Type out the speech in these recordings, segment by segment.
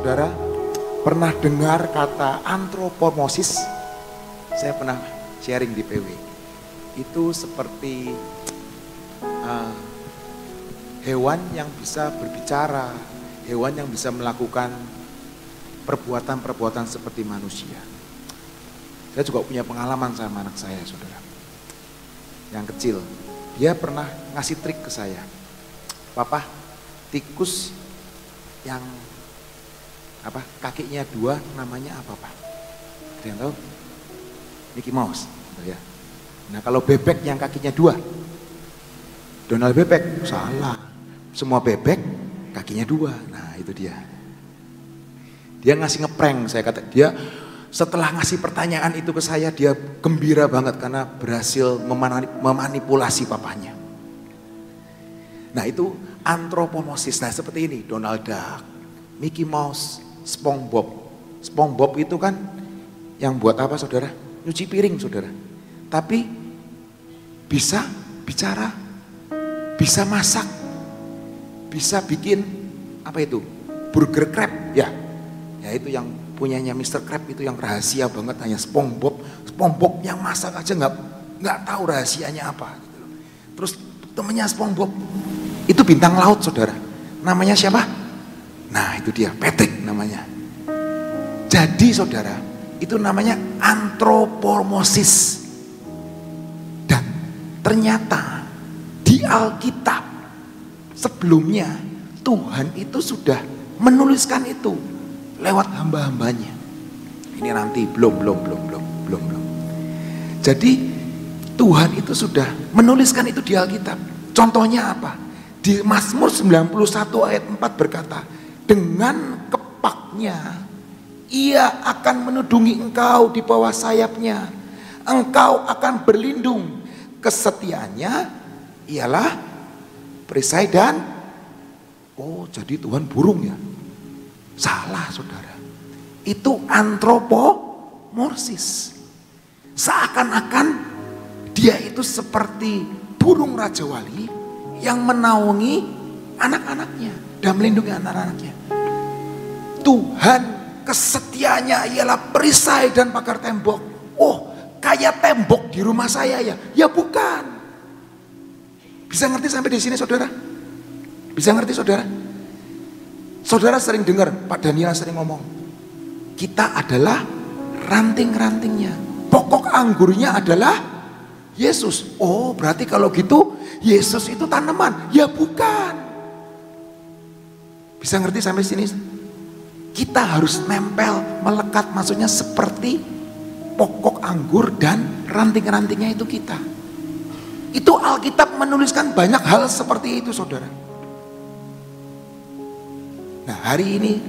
Saudara pernah dengar kata antropomorsis? Saya pernah sharing di PW. Itu seperti hewan yang bisa berbicara, hewan yang bisa melakukan perbuatan-perbuatan seperti manusia. Saya juga punya pengalaman sama anak saya, saudara. Yang kecil, dia pernah ngasih trik ke saya. Papa, tikus yang kakinya dua namanya apa, Pak? Ada yang tahu? Mickey Mouse, ya. Nah, kalau bebek yang kakinya dua, Donald Bebek, salah. Semua bebek kakinya dua. Nah, itu dia. Dia ngasih ngeprank, saya kata dia setelah ngasih pertanyaan itu ke saya, dia gembira banget karena berhasil memanipulasi papanya. Nah, itu antropomorsis. Nah, seperti ini, Donald Duck, Mickey Mouse, SpongeBob. SpongeBob itu kan yang buat apa, saudara? Nyuci piring, saudara. Tapi bisa bicara, bisa masak, bisa bikin apa itu? Burger crab, ya. Ya itu yang punyanya Mr. Crab itu yang rahasia banget, hanya SpongeBob. SpongeBob yang masak aja nggak tahu rahasianya apa. Gitu. Terus temennya SpongeBob itu bintang laut, saudara. Namanya siapa? Nah, itu dia, Patrick namanya. Jadi, saudara, itu namanya antropomorsis. Dan ternyata di Alkitab sebelumnya Tuhan itu sudah menuliskan itu lewat hamba-hambanya. Ini nanti belum. Jadi Tuhan itu sudah menuliskan itu di Alkitab. Contohnya apa? Di Mazmur 91 ayat 4 berkata, dengan kepaknya ia akan menudungi engkau di bawah sayapnya. Engkau akan berlindung. Kesetiaannya ialah perisai dan jadi Tuhan burung ya? Salah, saudara. Itu antropomorsis. Seakan-akan dia itu seperti burung Raja Wali yang menaungi anak-anaknya dan melindungi anak-anaknya. Tuhan kesetiaannya ialah perisai dan pagar tembok. Oh, kayak tembok di rumah saya ya? Ya bukan. Bisa ngerti sampai di sini, saudara? Bisa ngerti, saudara? Saudara sering dengar Pak Daniel sering ngomong, kita adalah ranting-rantingnya, pokok anggurnya adalah Yesus. Oh, berarti kalau gitu Yesus itu tanaman? Ya bukan. Bisa ngerti sampai sini? Kita harus nempel, melekat, maksudnya seperti pokok anggur dan ranting-rantingnya itu kita. Itu Alkitab menuliskan banyak hal seperti itu, saudara. Nah, hari ini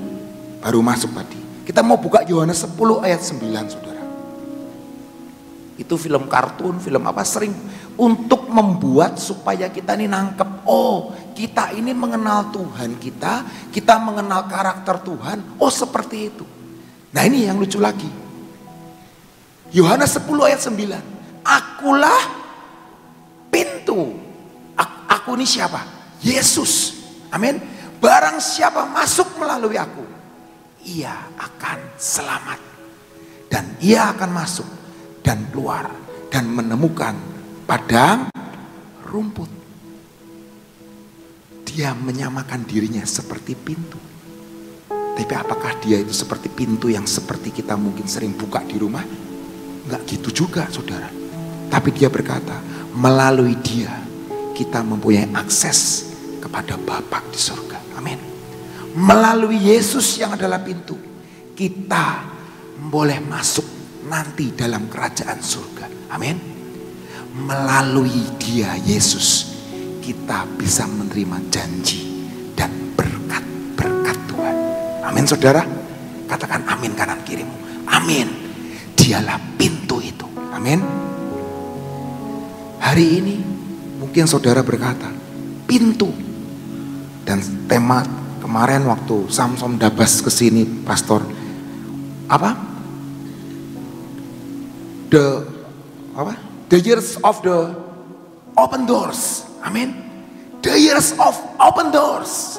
baru masuk tadi. Kita mau buka Yohanes 10 ayat 9, saudara. Itu film kartun, film apa, sering untuk membuat supaya kita ini nangkep. Oh, kita ini mengenal Tuhan kita mengenal karakter Tuhan. Oh, seperti itu. Nah, ini yang lucu lagi. Yohanes 10 ayat 9. Akulah pintu. Aku ini siapa? Yesus. Amin. Barang siapa masuk melalui aku, ia akan selamat. Dan ia akan masuk dan keluar dan menemukan padang rumput. Dia menyamakan dirinya seperti pintu. Tapi apakah dia itu seperti pintu yang seperti kita mungkin sering buka di rumah? Enggak gitu juga, saudara. Tapi dia berkata, melalui dia kita mempunyai akses kepada Bapa di surga. Amin. Melalui Yesus yang adalah pintu, kita boleh masuk nanti dalam kerajaan surga. Amin. Melalui dia, Yesus, kita bisa menerima janji dan berkat-berkat Tuhan. Amin, saudara. Katakan amin kanan kirimu. Amin. Dialah pintu itu. Amin. Hari ini mungkin saudara berkata, pintu. Dan tema kemarin waktu Samsom Dabas kesini, pastor, apa? The years of the open doors. Amin. The years of open doors.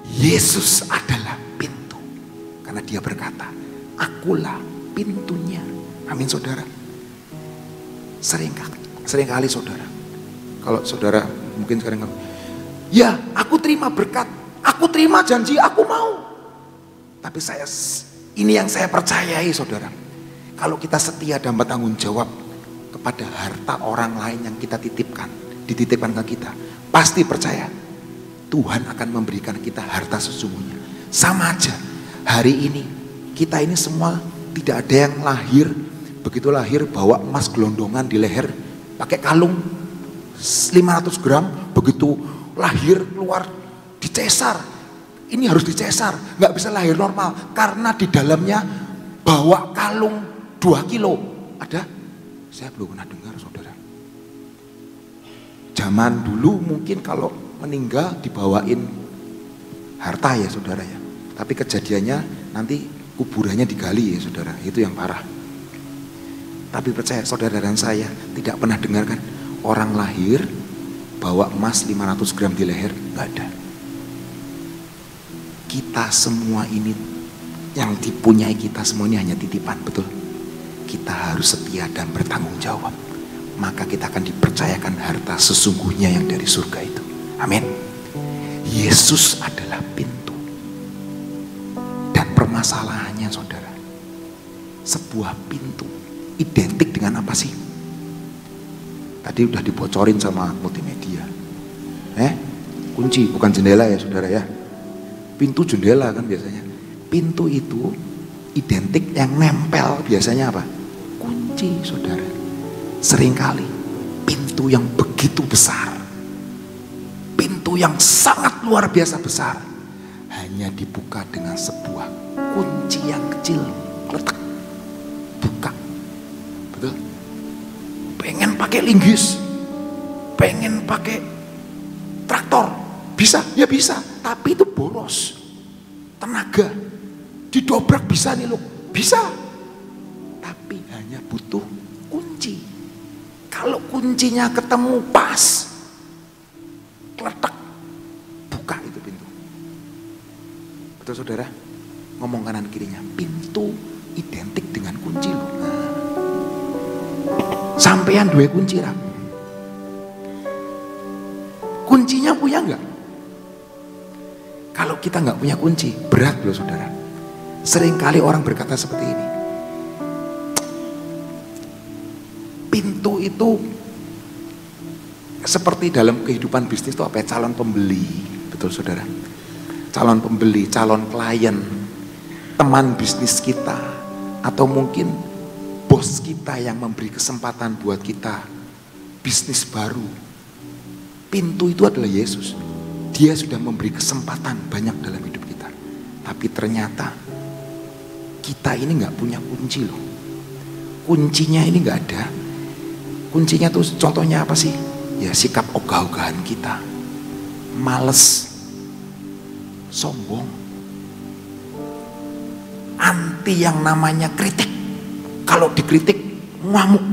Yesus adalah pintu. Karena dia berkata, akulah pintunya. Amin saudara. Seringkali saudara, kalau saudara mungkin sekarang, ya aku terima berkat, aku terima janji, aku mau. Tapi ini yang saya percayai saudara. Kalau kita setia dan bertanggung jawab kepada harta orang lain yang kita dititipkan ke kita, pasti percaya Tuhan akan memberikan kita harta sesungguhnya. Sama aja hari ini, kita ini semua tidak ada yang begitu lahir bawa emas gelondongan di leher, pakai kalung 500 gram, begitu lahir keluar dicesar. Ini harus dicesar, nggak bisa lahir normal karena di dalamnya bawa kalung 2 kilo. Ada? Saya belum pernah dengar saudara. Zaman dulu mungkin kalau meninggal dibawain harta ya saudara ya. Tapi kejadiannya nanti kuburannya digali ya saudara, itu yang parah. Tapi percaya saudara dan saya tidak pernah dengarkan orang lahir bawa emas 500 gram di leher, nggak ada. Kita semua ini yang dipunyai kita semua ini hanya titipan, betul. Kita harus setia dan bertanggung jawab. Maka kita akan dipercayakan harta sesungguhnya yang dari surga itu. Amin. Yesus adalah pintu. Dan permasalahannya saudara, sebuah pintu identik dengan apa sih? Tadi udah dibocorin sama multimedia. Kunci bukan jendela ya saudara ya. Pintu jendela kan biasanya. Pintu itu identik yang nempel biasanya apa? Kunci saudara. Seringkali pintu yang begitu besar, pintu yang sangat luar biasa besar, hanya dibuka dengan sebuah kunci yang kecil, letak, buka. Betul? Pengen pakai linggis, pengen pakai traktor, bisa? Ya bisa, tapi itu boros tenaga. Didobrak bisa nih loh, bisa. Tapi hanya butuh kunci. Kalau kuncinya ketemu pas, letak, buka itu pintu. Betul saudara? Ngomong kanan kirinya, pintu identik dengan kunci loh. Sampean dua kunci lah. Kuncinya punya enggak? Kalau kita enggak punya kunci, berat loh saudara. Seringkali orang berkata seperti ini. Pintu itu seperti dalam kehidupan bisnis itu apa ya? Calon pembeli, betul saudara? Calon pembeli, calon klien, teman bisnis kita, atau mungkin bos kita yang memberi kesempatan buat kita bisnis baru. Pintu itu adalah Yesus. Dia sudah memberi kesempatan banyak dalam hidup kita. Tapi ternyata kita ini nggak punya kunci loh. Kuncinya ini nggak ada. Kuncinya tuh contohnya apa sih? Ya sikap ogah-ogahan kita. Males, sombong, anti yang namanya kritik. Kalau dikritik ngamuk,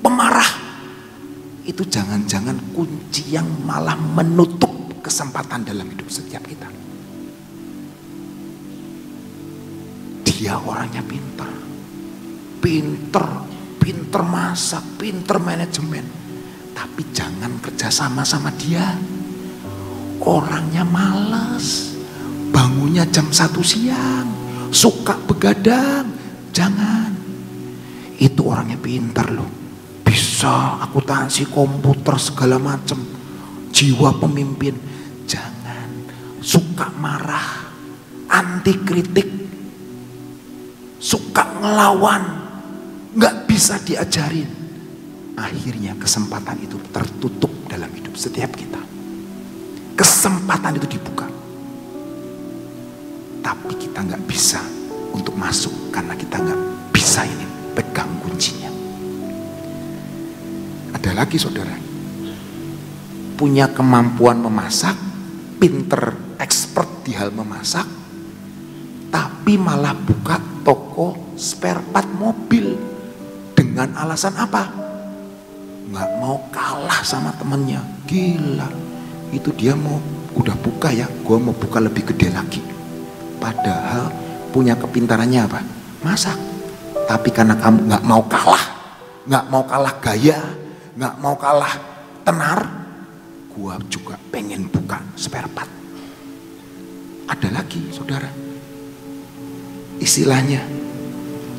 pemarah. Itu jangan-jangan kunci yang malah menutup kesempatan dalam hidup setiap kita. Dia orangnya pintar, pintar masak, pintar manajemen. Tapi jangan kerja sama dia. Orangnya malas, bangunnya jam 1 siang, suka begadang. Jangan. Itu orangnya pintar loh. Bisa akuntansi, komputer, segala macam. Jiwa pemimpin. Jangan. Suka marah, anti kritik, suka ngelawan, nggak bisa diajarin. Akhirnya kesempatan itu tertutup dalam hidup setiap kita. Kesempatan itu dibuka, tapi kita nggak bisa untuk masuk karena kita nggak bisa ini pegang kuncinya. Ada lagi saudara, punya kemampuan memasak, pinter, expert di hal memasak, tapi malah buka toko spare part mobil dengan alasan apa? Nggak mau kalah sama temennya. Gila, itu dia mau udah buka ya, gue mau buka lebih gede lagi. Padahal punya kepintarannya apa? Masak. Tapi karena kamu nggak mau kalah gaya, nggak mau kalah tenar, gua juga pengen buka spare part. Ada lagi saudara, istilahnya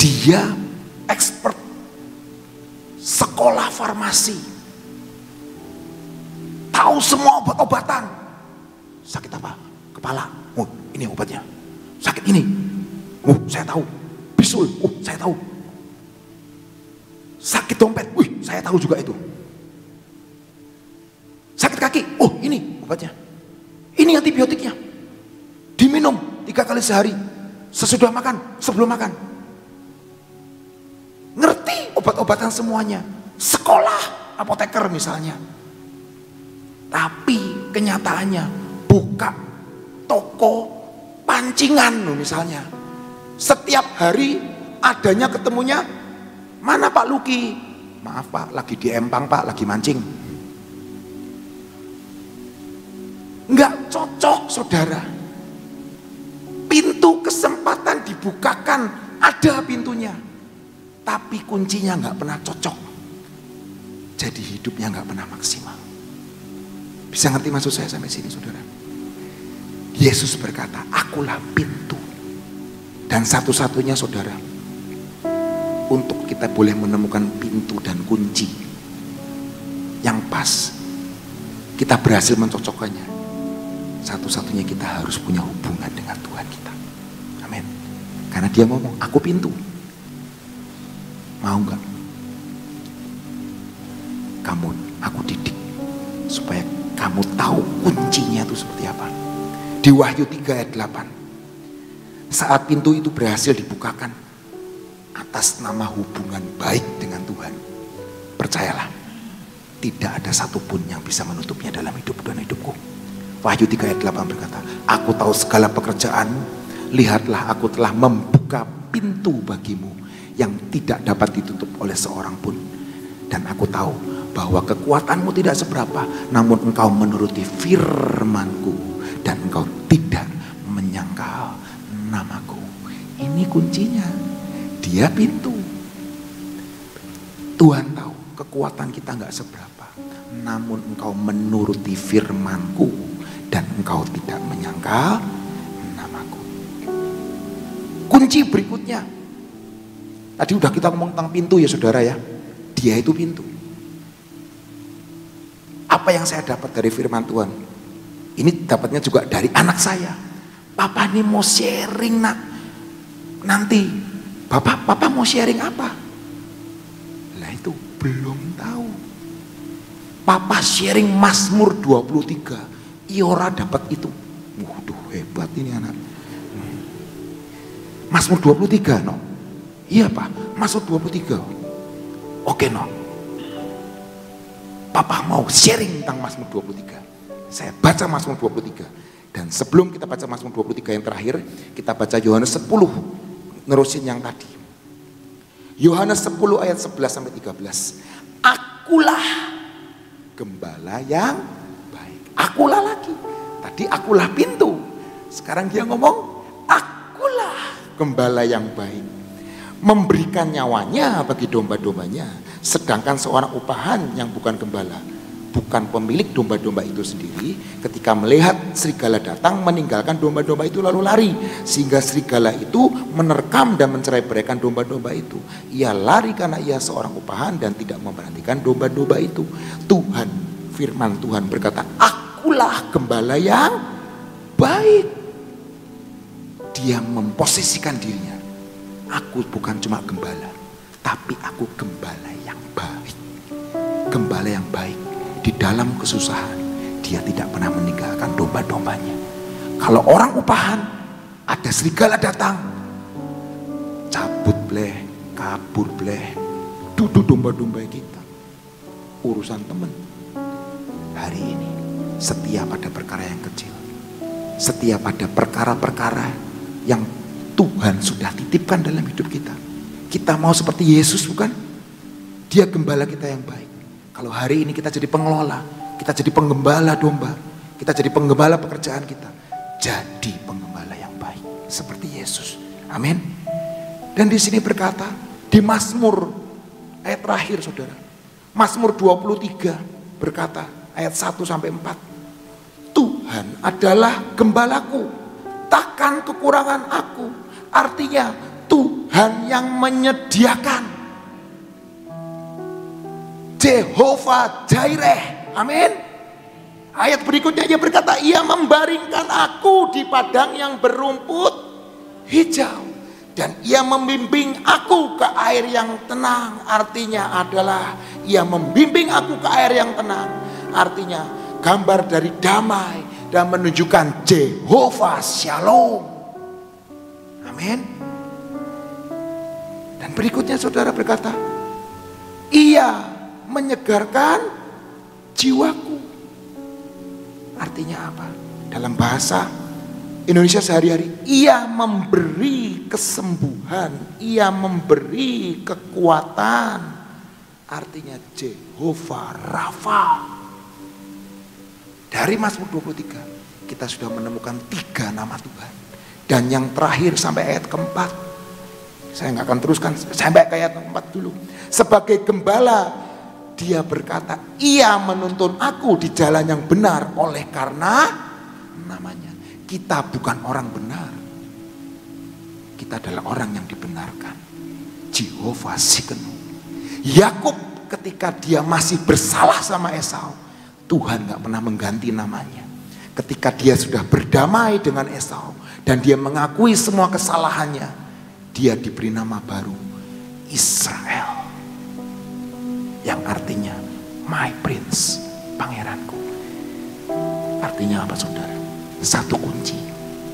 dia expert sekolah farmasi, tahu semua obat-obatan. Sakit apa? Kepala, oh ini obatnya. Sakit ini, oh saya tahu. Bisul, oh saya tahu. Sakit dompet, wih saya tahu juga itu. Sakit kaki, oh ini obatnya. Ini antibiotiknya. Diminum 3 kali sehari. Sesudah makan, sebelum makan. Ngerti obat-obatan semuanya. Sekolah apoteker misalnya. Tapi kenyataannya buka toko pancingan misalnya. Setiap hari adanya ketemunya, mana Pak Luki? Maaf Pak, lagi di Empang Pak, lagi mancing. Nggak cocok saudara. Pintu kesempatan dibukakan, ada pintunya. Tapi kuncinya nggak pernah cocok. Jadi hidupnya nggak pernah maksimal. Bisa ngerti maksud saya sampai sini saudara? Yesus berkata, akulah pintu. Dan satu-satunya saudara, untuk kita boleh menemukan pintu dan kunci yang pas, kita berhasil mencocokkannya. Satu-satunya kita harus punya hubungan dengan Tuhan kita. Amin. Karena dia ngomong, aku pintu. Mau gak? Kamu, aku didik supaya kamu tahu kuncinya itu seperti apa. Di Wahyu 3 ayat 8, saat pintu itu berhasil dibukakan atas nama hubungan baik dengan Tuhan, percayalah, tidak ada satupun yang bisa menutupnya dalam hidup dan hidupku. Wahyu 3 ayat 8 berkata, aku tahu segala pekerjaanmu, lihatlah aku telah membuka pintu bagimu yang tidak dapat ditutup oleh seorang pun. Dan aku tahu bahwa kekuatanmu tidak seberapa, namun engkau menuruti firmanku dan engkau tidak menyangkal namaku. Ini kuncinya. Dia pintu. Tuhan tahu kekuatan kita nggak seberapa, namun engkau menuruti firmanku dan engkau tidak menyangkal namaku. Kunci berikutnya, tadi udah kita ngomong tentang pintu ya saudara ya. Dia itu pintu. Apa yang saya dapat dari firman Tuhan? Ini dapatnya juga dari anak saya. Papa ini mau sharing nak. Nanti Papa mau sharing apa? Lah itu belum tahu. Papa sharing Mazmur 23. Iora dapat itu. Waduh hebat ini anak. Mazmur 23 no. Iya Pak, Mazmur 23. Oke no. Papa mau sharing tentang Mazmur 23. Saya baca Mazmur 23. Dan sebelum kita baca Mazmur 23 yang terakhir, kita baca Yohanes 10. Nerusin yang tadi. Yohanes 10 ayat 11 sampai 13. Akulah gembala yang baik. Akulah lagi. Tadi akulah pintu. Sekarang dia ngomong, akulah gembala yang baik. Memberikan nyawanya bagi domba-dombanya. Sedangkan seorang upahan yang bukan gembala, bukan pemilik domba-domba itu sendiri, ketika melihat serigala datang, meninggalkan domba-domba itu lalu lari. Sehingga serigala itu menerkam dan mencerai-beraikan domba-domba itu. Ia lari karena ia seorang upahan dan tidak memperhatikan domba-domba itu. Tuhan, firman Tuhan berkata, akulah gembala yang baik. Dia memposisikan dirinya. Aku bukan cuma gembala, tapi aku gembala yang baik. Gembala yang baik. Di dalam kesusahan, dia tidak pernah meninggalkan domba-dombanya. Kalau orang upahan, ada serigala datang, cabut bleh, kabur bleh, duduk domba-domba kita. Urusan teman. Hari ini, setiap ada perkara yang kecil, setiap ada perkara-perkara yang Tuhan sudah titipkan dalam hidup kita, kita mau seperti Yesus bukan? Dia gembala kita yang baik. Kalau hari ini kita jadi pengelola, kita jadi penggembala domba, kita jadi penggembala pekerjaan kita, jadi penggembala yang baik seperti Yesus. Amin. Dan di sini berkata, di Mazmur ayat terakhir saudara, Mazmur 23 berkata ayat 1 sampai 4. Tuhan adalah gembalaku, takkan kekurangan aku. Artinya Tuhan yang menyediakan. Jehovah Jireh. Amin. Ayat berikutnya dia berkata, ia membaringkan aku di padang yang berumput hijau. Dan ia membimbing aku ke air yang tenang. Artinya adalah ia membimbing aku ke air yang tenang. Artinya gambar dari damai dan menunjukkan Jehovah Shalom. Amin. Dan berikutnya saudara berkata, ia menyegarkan jiwaku. Artinya apa? Dalam bahasa Indonesia sehari-hari, ia memberi kesembuhan, ia memberi kekuatan. Artinya Jehovah Rafa. Dari Mazmur 23 kita sudah menemukan 3 nama Tuhan. Dan yang terakhir sampai ayat keempat, saya nggak akan teruskan sampai ke ayat keempat dulu. Sebagai gembala dia berkata, ia menuntun aku di jalan yang benar oleh karena namanya. Kita bukan orang benar, kita adalah orang yang dibenarkan. Jehovah Tsidkenu. Yakub ketika dia masih bersalah sama Esau, Tuhan gak pernah mengganti namanya. Ketika dia sudah berdamai dengan Esau dan dia mengakui semua kesalahannya, dia diberi nama baru, Israel, yang artinya my prince, pangeranku. Artinya apa saudara? Satu kunci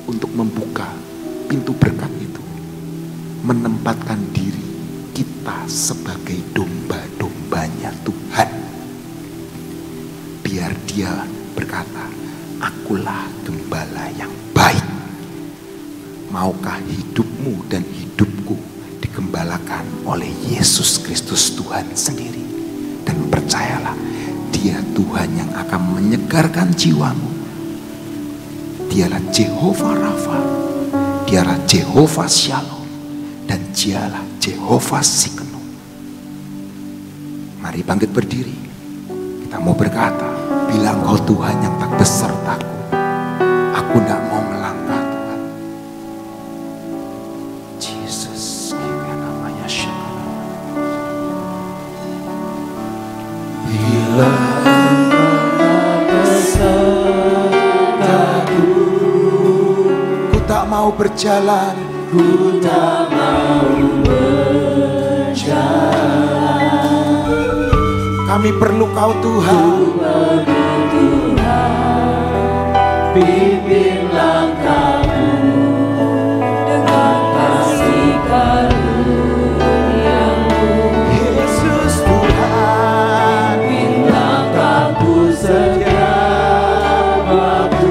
untuk membuka pintu berkat itu, menempatkan diri kita sebagai domba-dombanya Tuhan. Biar dia berkata, akulah gembala yang baik. Maukah hidupmu dan hidupku digembalakan oleh Yesus Kristus Tuhan sendiri? Dan percayalah, dia Tuhan yang akan menyegarkan jiwamu. Dialah Jehovah Rafa, dialah Jehovah Shalom, dan dialah Jehovah Tsidkenu. Mari bangkit berdiri. Kita mau berkata, bila Engkau Tuhan yang tak besertaku, aku tidak mau melangkah Tuhan. Jesus, yang namanya Shalom. Bila tak mau berjalan, ku tak mau berjalan. Kami perlu Kau Tuhan, pimpin langkahku dengan kasih karunia-Mu. Yesus Tuhan, pimpin langkahku setiap waktu.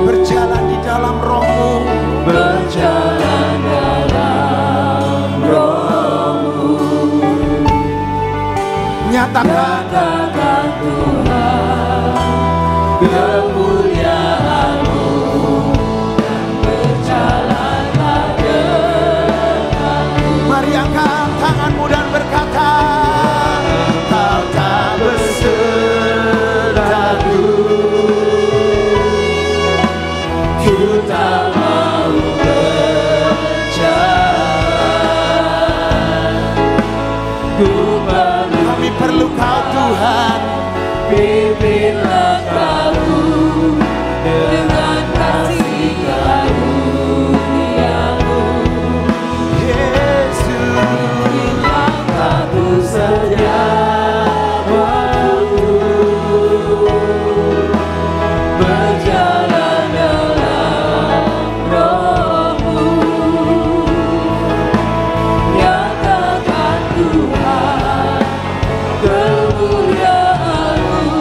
Berjalan di dalam Roh-Mu, berjalan dalam Roh-Mu. Nyatakan Tuhan kemuliaan-Mu dan berjalanlah denganmu. Mari angkat tanganmu dan berkata, Engkau tak besertaku, ku tak mau berjalan. Kami perlu Kau Tuhan, pimpin langkahku dengan kasih karunia-Mu. Yesus, pimpin langkahku setiap waktu, berjalan dalam Roh-Mu. Nyatakan Tuhan kemuliaan-Mu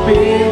Bila